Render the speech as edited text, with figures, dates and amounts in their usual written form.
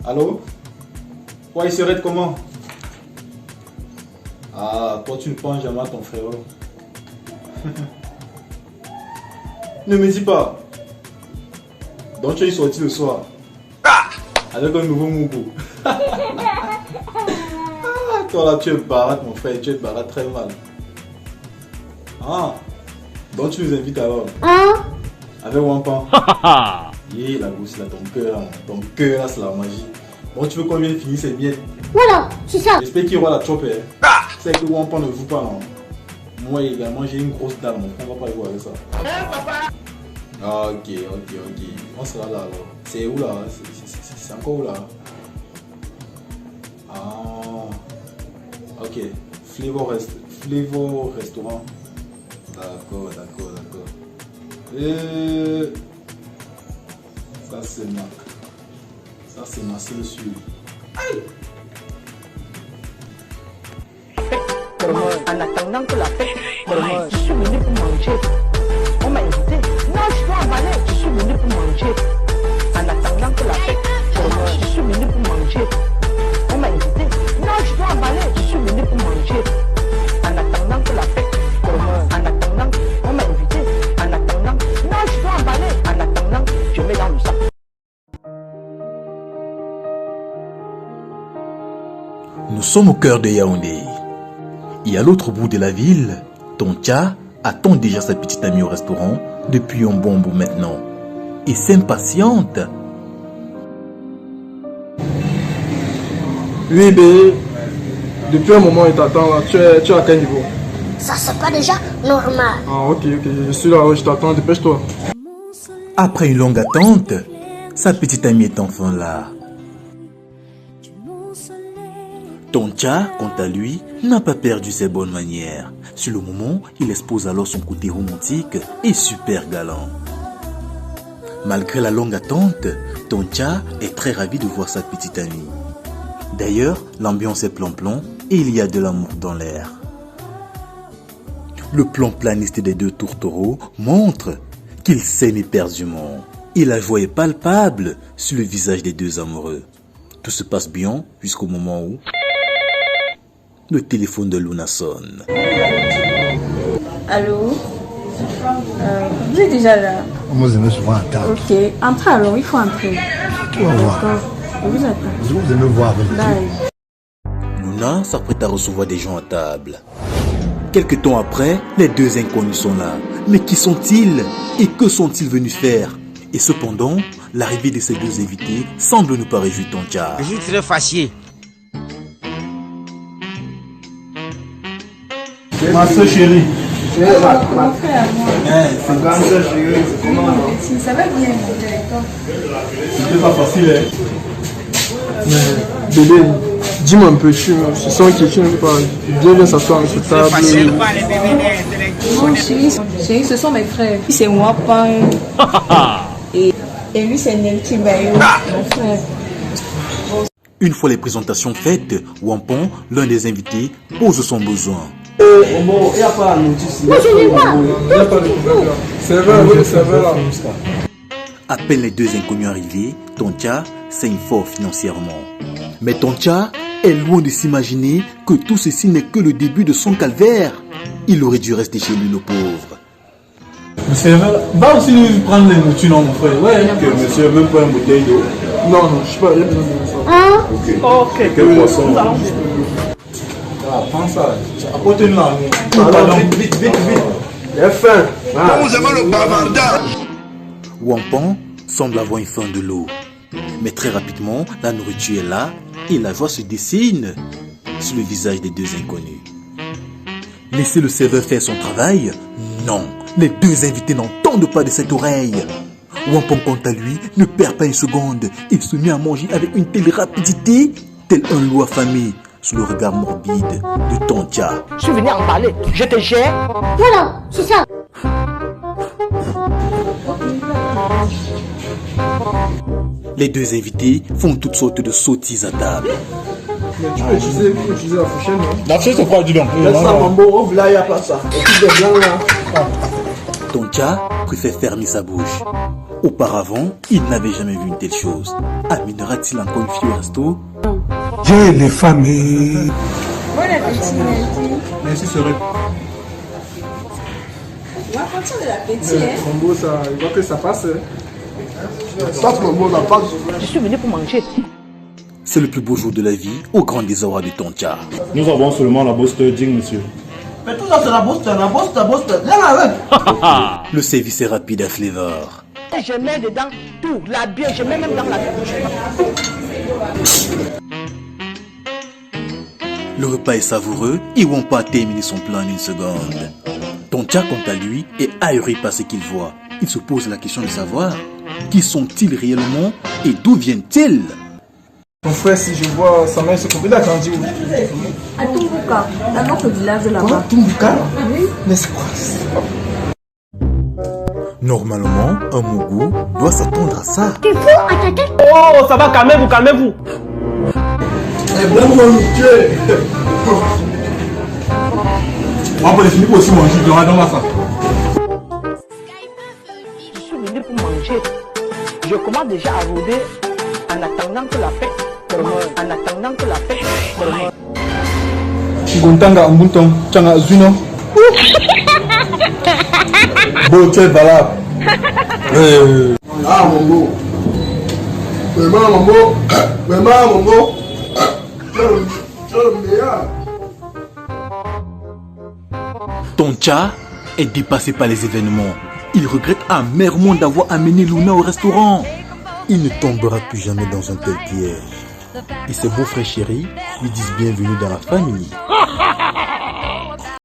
Allô? Quoi, il serait comment? Ah, toi tu ne penses jamais à ton frère. Ne me dis pas. Donc tu es sorti le soir. Avec un nouveau mougou. Toi là tu es baratte mon frère, tu es baratte très mal. Ah, donc tu nous invites alors? Avec Wampan. La gousse là, ton cœur là c'est la magie. Bon tu veux qu'on vienne finir ces miettes? Voilà, c'est ça. J'espère qu'il y aura la chope. C'est que Wampan ne joue pas non. Moi également j'ai une grosse dalle, mon frère, on va pas jouer avec ça. Ah, ok. On sera là alors. C'est où là? C'est encore où là? Ah, ok. Flavor restaurant. D'accord. Et ça c'est ma. C'est le sud. Aïe! En attendant que la fête, je suis venu pour manger. On m'a invité. Non, je dois avaler. Je suis venu pour manger. En attendant que la fête, je suis venu pour manger. On m'a invité. Non, je dois avaler. Je suis venu pour manger. En attendant que la fête, en attendant, on m'a invité. En attendant, non, je dois avaler. En attendant, je mets dans le sac. Nous sommes au cœur de Yaoundé. Et à l'autre bout de la ville, Tontia attend déjà sa petite amie au restaurant depuis un bon bout maintenant. Et s'impatiente. Oui, bébé. Depuis un moment, il t'attend là. Tu es à quel niveau? Ça, c'est pas déjà normal. Ah, ok. Je suis là, je t'attends. Dépêche-toi. Après une longue attente, sa petite amie est enfin là. Tontia, quant à lui, n'a pas perdu ses bonnes manières. Sur le moment, il expose alors son côté romantique et super galant. Malgré la longue attente, Tontia est très ravi de voir sa petite amie. D'ailleurs, l'ambiance est plan-plan et il y a de l'amour dans l'air. Le plan planiste des deux tourtereaux montre qu'ils s'aiment éperdument. Et la joie est palpable sur le visage des deux amoureux. Tout se passe bien jusqu'au moment où le téléphone de Luna sonne. Allô? Vous êtes déjà là? Moi, je me suis à table. Ok, entrez alors, il faut entrer. Tu vas voir. Je vous attends. Vous allez me voir avec Bye. Luna s'apprête à recevoir des gens à table. Quelque temps après, les deux inconnus sont là. Mais qui sont-ils? Et que sont-ils venus faire? Et cependant, l'arrivée de ces deux invités semble ne pas réjouir Tontia. Je suis très fâché. Ma soeur chérie. Mon frère, moi. C'est ma grande soeur chérie. Comment alors? Si, ça va bien, mon directeur. C'était pas facile, Bébé, dis-moi un peu, je sens que tu ne veux pas. Viens s'asseoir sur cette table. Non, chérie, ce sont mes frères. Lui, c'est moi, pas. Et lui, c'est Nelky Bayo, mon frère. Une fois les présentations faites, Wampan, l'un des invités, pose son besoin. Il n'y a pas la notice. Moi, je vais voir. Il n'y a pas de problème là. C'est vrai là. À peine les deux inconnus arrivés, Tontia saigne fort financièrement. Mais Tontia est loin de s'imaginer que tout ceci n'est que le début de son calvaire. Il aurait dû rester chez lui, le pauvre. Monsieur, va aussi nous prendre les moutons, mon frère. Ouais, que monsieur, même pas une bouteille d'eau. Non, je sais pas, il y a besoin de ça. Ok. Quel poisson? Ah, prends ça. Apporte-nous là. Vite. J'ai faim. Vous avez le bavardage. Wampan semble avoir une faim de l'eau. Mais très rapidement, la nourriture est là et la joie se dessine sur le visage des deux inconnus. Laisser le serveur faire son travail? Non, les deux invités n'entendent pas de cette oreille. Wampan, quant à lui, ne perd pas une seconde. Il se met à manger avec une telle rapidité, tel un loup affamé, sous le regard morbide de Tontia. Je suis venu emballer. Je te gère. Voilà, c'est ça. Les deux invités font toutes sortes de sottises à table. Mais tu peux utiliser la fourchette, non? La fourchette, c'est quoi, dis donc? Laisse ça, Mambo, ouvre là, il n'y a pas ça. Et puis des blancs là. Tontia préfère fermer sa bouche. Auparavant, il n'avait jamais vu une telle chose. Amènera-t-il encore une fille au resto? J'ai les familles. Bon appétit, Nelty. Merci, serait. On va partir de l'appétit, hein. Mambo, ça, il voit que ça passe. Ça, Mambo, ça passe. Je suis venu pour manger. C'est le plus beau jour de la vie, au grand désarroi de Toncha. Nous avons seulement la bosse digne, monsieur. Mais tout ça, c'est la bosse. Viens avec. Le service est rapide à Flavor. Je mets dedans tout, la bière, je mets même dans la bouche. Le repas est savoureux et Wampa a terminé son plan en une seconde. Toncha, quant à lui, est ahuri par ce qu'il voit. Il se pose la question de savoir qui sont-ils réellement et d'où viennent-ils? Mon frère, si je vois sa mère se couper, il a grandi où? À Tumbuka, dans notre village là-bas. Tumbuka? Oui. Mais c'est quoi ça? Normalement, un Mougou doit s'attendre à ça. Tu fous à ta tête? Oh, ça va, calmez-vous, calmez-vous. Eh, vraiment, Dieu. On peut définir aussi manger, il y aura dans ma salle. Je suis venu pour manger. Je commence déjà à rôder en attendant que la paix commence. En attendant que la paix commence. Gontanga, Mbunton, Changa, Zuno. Bon, tu es valable. Ah, Mambo. Vraiment, Mambo. Vraiment, Mambo. C'est le meilleur. Toncha est dépassé par les événements. Il regrette amèrement d'avoir amené Luna au restaurant. Il ne tombera plus jamais dans un tel piège. Et ses beaux frères chéris lui disent bienvenue dans la famille.